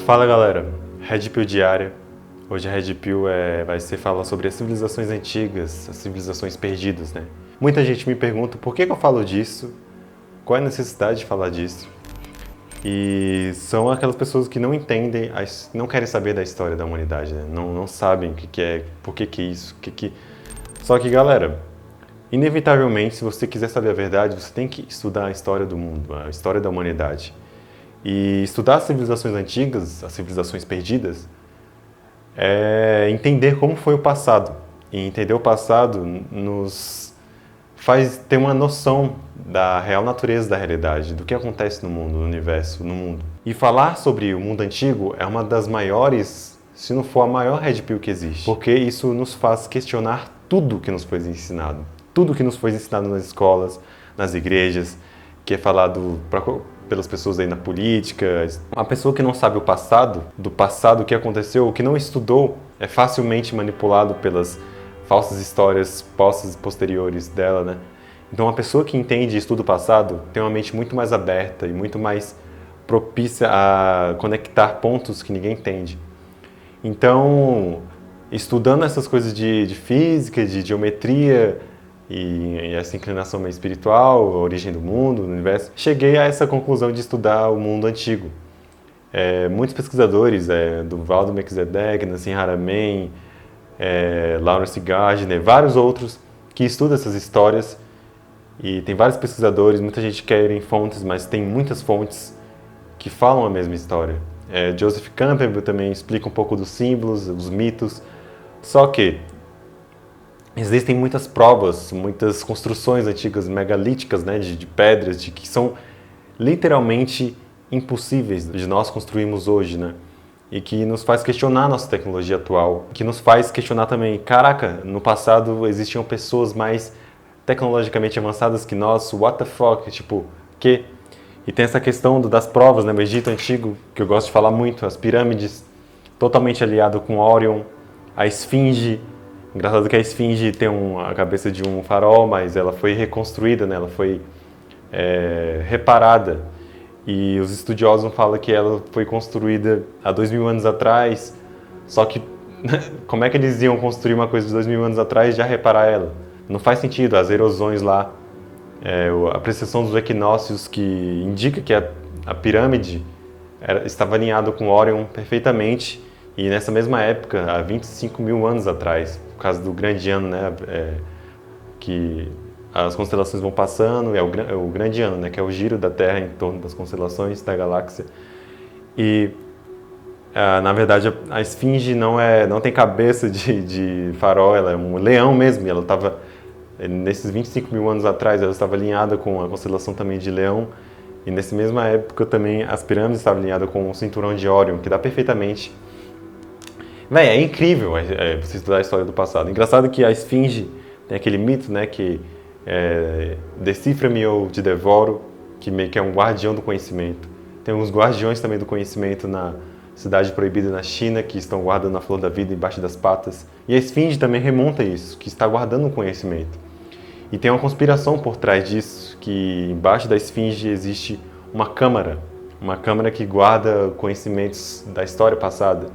Fala galera, Red Pill diária. Hoje a Red Pill vai ser falar sobre as civilizações antigas, as civilizações perdidas, né? Muita gente me pergunta por que eu falo disso, qual é a necessidade de falar disso. E são aquelas pessoas que não entendem, não querem saber da história da humanidade, né? Não sabem o que é, por que é isso, Só que galera, inevitavelmente, se você quiser saber a verdade, você tem que estudar a história do mundo, a história da humanidade. E estudar as civilizações antigas, as civilizações perdidas, é entender como foi o passado. E entender o passado nos faz ter uma noção da real natureza da realidade, do que acontece no mundo, no universo, no mundo. E falar sobre o mundo antigo é uma das maiores, se não for a maior Red Pill que existe. Porque isso nos faz questionar tudo que nos foi ensinado. Tudo que nos foi ensinado nas escolas, nas igrejas, que é falado pelas pessoas aí na política. Uma pessoa que não sabe o passado, do passado, o que aconteceu, o que não estudou, é facilmente manipulado pelas falsas histórias posteriores dela, né? Então uma pessoa que entende e estuda o passado tem uma mente muito mais aberta e muito mais propícia a conectar pontos que ninguém entende. Então, estudando essas coisas de física, de geometria, e essa inclinação meio espiritual, a origem do mundo, do universo, cheguei a essa conclusão de estudar o mundo antigo. Muitos pesquisadores, do Valdo Melquisedeck, Nassim Haramein, Lawrence Gardner, vários outros que estudam essas histórias, e tem vários pesquisadores, muita gente quer ir em fontes, mas tem muitas fontes que falam a mesma história. Joseph Campbell também explica um pouco dos símbolos, os mitos, só que existem muitas provas, muitas construções antigas megalíticas, né, de pedras, que são literalmente impossíveis de nós construirmos hoje, né? E que nos faz questionar a nossa tecnologia atual, que nos faz questionar também, caraca, no passado existiam pessoas mais tecnologicamente avançadas que nós, what the fuck, tipo, que? E tem essa questão das provas, né, no Egito Antigo, que eu gosto de falar muito, as pirâmides, totalmente aliado com Órion, a Esfinge. Engraçado que a Esfinge tem a cabeça de um farol, mas ela foi reconstruída, né? Ela foi reparada. E os estudiosos falam que ela foi construída há 2000 anos atrás, só que como é que eles iam construir uma coisa de 2000 anos atrás e já reparar ela? Não faz sentido, as erosões lá, a precessão dos equinócios que indica que a pirâmide estava alinhada com Órion perfeitamente, e nessa mesma época, há 25 mil anos atrás, por causa do grande ano, né, que as constelações vão passando, é o grande ano, né, que é o giro da Terra em torno das constelações da galáxia. E, na verdade, a Esfinge não tem cabeça de farol, ela é um leão mesmo, e ela estava, nesses 25 mil anos atrás, ela estava alinhada com a constelação também de Leão, e nessa mesma época também as pirâmides estavam alinhadas com o cinturão de Órion, que dá perfeitamente. Véi, é incrível você estudar a história do passado. Engraçado que a Esfinge tem aquele mito, né, que decifra-me ou te devoro, que meio que é um guardião do conhecimento. Tem uns guardiões também do conhecimento na Cidade Proibida na China, que estão guardando a flor da vida embaixo das patas. E a Esfinge também remonta isso, que está guardando o conhecimento. E tem uma conspiração por trás disso, que embaixo da Esfinge existe uma câmara que guarda conhecimentos da história passada.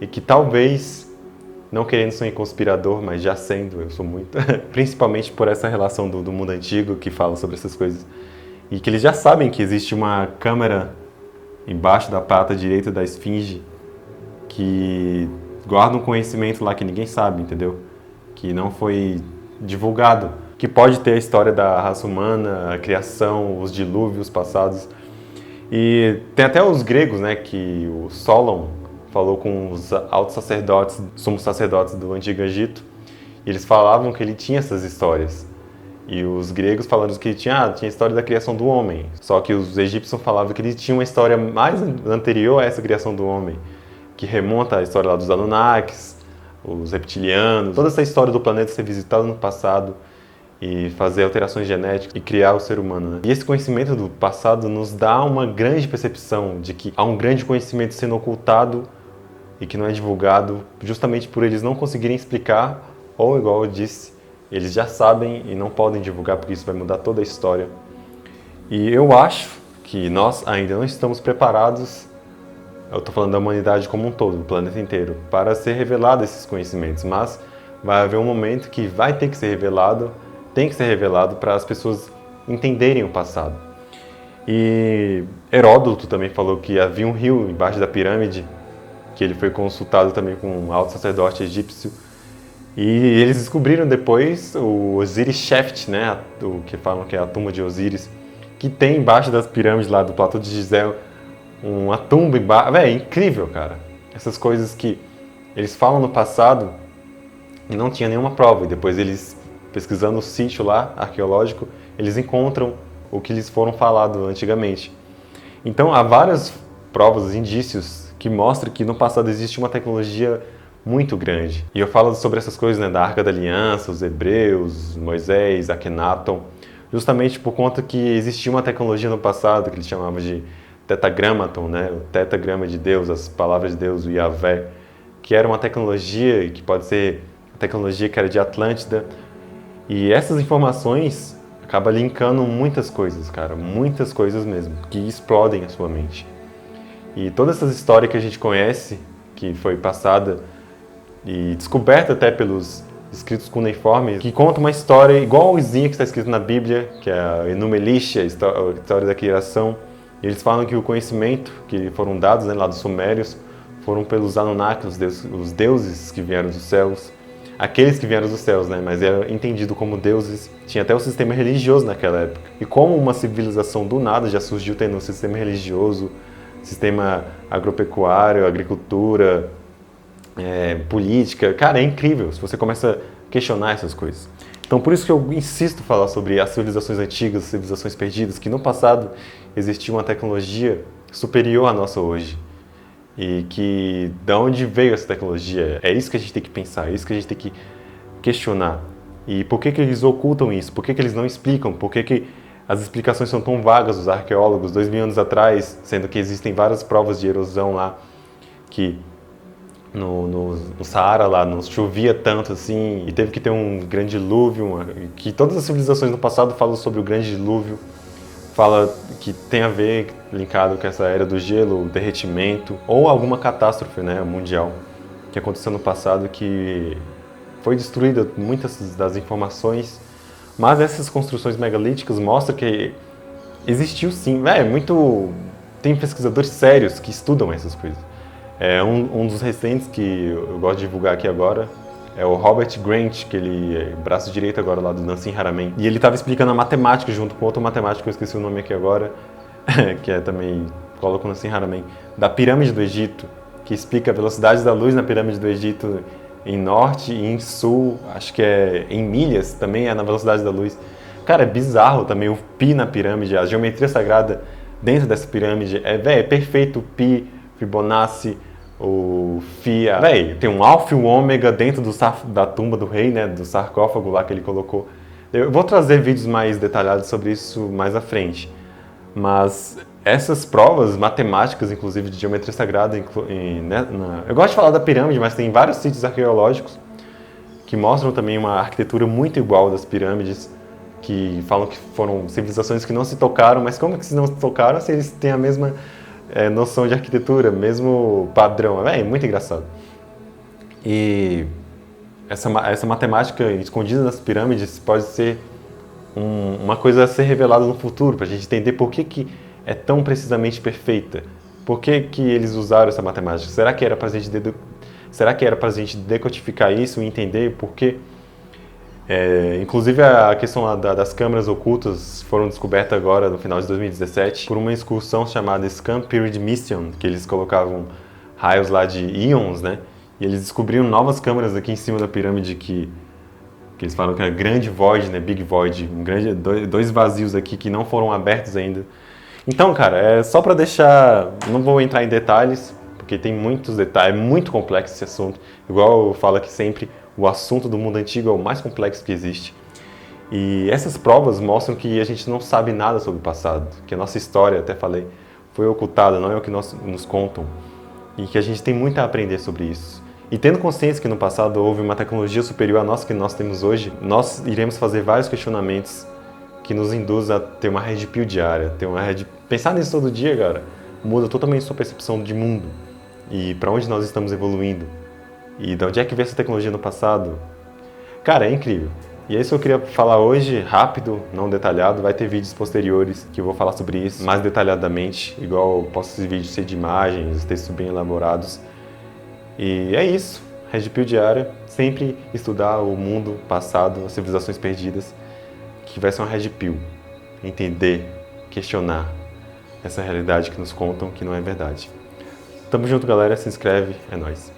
E que talvez, não querendo ser um conspirador, mas já sendo, eu sou muito, principalmente por essa relação do mundo antigo que fala sobre essas coisas, e que eles já sabem que existe uma câmara embaixo da pata direita da Esfinge que guarda um conhecimento lá que ninguém sabe, entendeu? Que não foi divulgado, que pode ter a história da raça humana, a criação, os dilúvios passados. E tem até os gregos, né, que o Solon falou com os altos sacerdotes, sumos sacerdotes do Antigo Egito, e eles falavam que ele tinha essas histórias. E os gregos falaram que ele tinha a história da criação do homem. Só que os egípcios falavam que ele tinha uma história mais anterior a essa criação do homem, que remonta à história lá dos Anunnakis, os reptilianos, toda essa história do planeta ser visitado no passado e fazer alterações genéticas e criar o ser humano, né? E esse conhecimento do passado nos dá uma grande percepção de que há um grande conhecimento sendo ocultado e que não é divulgado, justamente por eles não conseguirem explicar, ou, igual eu disse, eles já sabem e não podem divulgar, porque isso vai mudar toda a história. E eu acho que nós ainda não estamos preparados eu estou falando da humanidade como um todo, do planeta inteiro, para ser revelado esses conhecimentos, mas vai haver um momento que vai ter que ser revelado, tem que ser revelado para as pessoas entenderem o passado. E Heródoto também falou que havia um rio embaixo da pirâmide, que ele foi consultado também com um alto sacerdote egípcio, e eles descobriram depois o Osiris-Sheft, né, o que falam que é a tumba de Osíris, que tem embaixo das pirâmides lá do Platô de Gizé uma tumba embaixo. É incrível, cara. Essas coisas que eles falam no passado e não tinha nenhuma prova. E depois eles, pesquisando o sítio lá, arqueológico, eles encontram o que lhes foram falado antigamente. Então há várias provas, indícios, que mostram que no passado existe uma tecnologia muito grande. E eu falo sobre essas coisas, né, da Arca da Aliança, os hebreus, Moisés, Akenaton, justamente por conta que existia uma tecnologia no passado que eles chamavam de Tetragrammaton, né, o tetragrama de Deus, as palavras de Deus, o Yahvé, que era uma tecnologia que pode ser a tecnologia que era de Atlântida. E essas informações acabam linkando muitas coisas, cara, muitas coisas mesmo, que explodem a sua mente. E todas essas histórias que a gente conhece, que foi passada e descoberta até pelos escritos cuneiformes, que conta uma história igualzinha que está escrito na Bíblia, que é a Enuma Elish, a história da criação. E eles falam que o conhecimento que foram dados, né, lá dos sumérios foram pelos Anunnaki, os deuses que vieram dos céus, aqueles que vieram dos céus, né, mas era entendido como deuses. Tinha até um sistema religioso naquela época. E como uma civilização do nada já surgiu tendo um sistema religioso, sistema agropecuário, agricultura, política, cara, é incrível se você começa a questionar essas coisas. Então por isso que eu insisto em falar sobre as civilizações antigas, as civilizações perdidas, que no passado existia uma tecnologia superior à nossa hoje. E que de onde veio essa tecnologia? É isso que a gente tem que pensar, é isso que a gente tem que questionar. E por que eles ocultam isso? Por que eles não explicam? Por que as explicações são tão vagas dos arqueólogos 2000 anos atrás, sendo que existem várias provas de erosão lá, que no Saara lá não chovia tanto assim, e teve que ter um grande dilúvio, que todas as civilizações no passado falam sobre o grande dilúvio, fala que tem a ver, linkado com essa era do gelo, o derretimento, ou alguma catástrofe, né, mundial que aconteceu no passado, que foi destruída muitas das informações, mas essas construções megalíticas mostram que existiu sim. Tem pesquisadores sérios que estudam essas coisas. Um dos recentes que eu gosto de divulgar aqui agora é o Robert Grant, que ele é braço direito agora lá do Nassim Haramein. E ele estava explicando a matemática junto com outro matemático, que eu esqueci o nome aqui agora, que é também, coloco o Nassim Haramein, da pirâmide do Egito, que explica a velocidade da luz na pirâmide do Egito em norte e em sul, acho que é em milhas, também é na velocidade da luz. Cara, é bizarro também o pi na pirâmide, a geometria sagrada dentro dessa pirâmide, é perfeito o pi, Fibonacci, o Fia. Tem um alfa e um ômega dentro da tumba do rei, né, do sarcófago lá que ele colocou. Eu vou trazer vídeos mais detalhados sobre isso mais à frente. Mas essas provas matemáticas, inclusive de geometria sagrada, eu gosto de falar da pirâmide, mas tem vários sítios arqueológicos que mostram também uma arquitetura muito igual das pirâmides, que falam que foram civilizações que não se tocaram, mas como que não se tocaram se eles têm a mesma noção de arquitetura, mesmo padrão? É muito engraçado. E essa matemática escondida nas pirâmides pode ser uma coisa a ser revelada no futuro, para a gente entender por que é tão precisamente perfeita. Por que eles usaram essa matemática? Será que era para a gente decodificar isso e entender por quê? Inclusive a questão das câmeras ocultas foram descobertas agora no final de 2017 por uma excursão chamada Scan Period Mission, que eles colocavam raios lá de íons, né? E eles descobriram novas câmeras aqui em cima da pirâmide que eles falam que é Grande Void, né? Big Void, dois vazios aqui que não foram abertos ainda. Então, cara, é só para deixar, não vou entrar em detalhes, porque tem muitos detalhes, é muito complexo esse assunto. Igual eu falo aqui sempre, o assunto do mundo antigo é o mais complexo que existe. E essas provas mostram que a gente não sabe nada sobre o passado, que a nossa história, até falei, foi ocultada, não é o que nos contam. E que a gente tem muito a aprender sobre isso. E tendo consciência que no passado houve uma tecnologia superior à nossa que nós temos hoje, nós iremos fazer vários questionamentos que nos induzem a ter uma red pill diária, pensar nisso todo dia, cara, muda totalmente a sua percepção de mundo. e para onde nós estamos evoluindo e de onde é que veio essa tecnologia no passado. Cara, é incrível. E é isso que eu queria falar hoje, rápido, não detalhado. Vai ter vídeos posteriores que eu vou falar sobre isso mais detalhadamente, igual eu posso esse vídeo ser de imagens, textos bem elaborados. E é isso. Red Pill diária, sempre estudar o mundo passado, as civilizações perdidas, que vai ser uma Red Pill. Entender, questionar essa realidade que nos contam que não é verdade. Tamo junto, galera. Se inscreve, é nóis.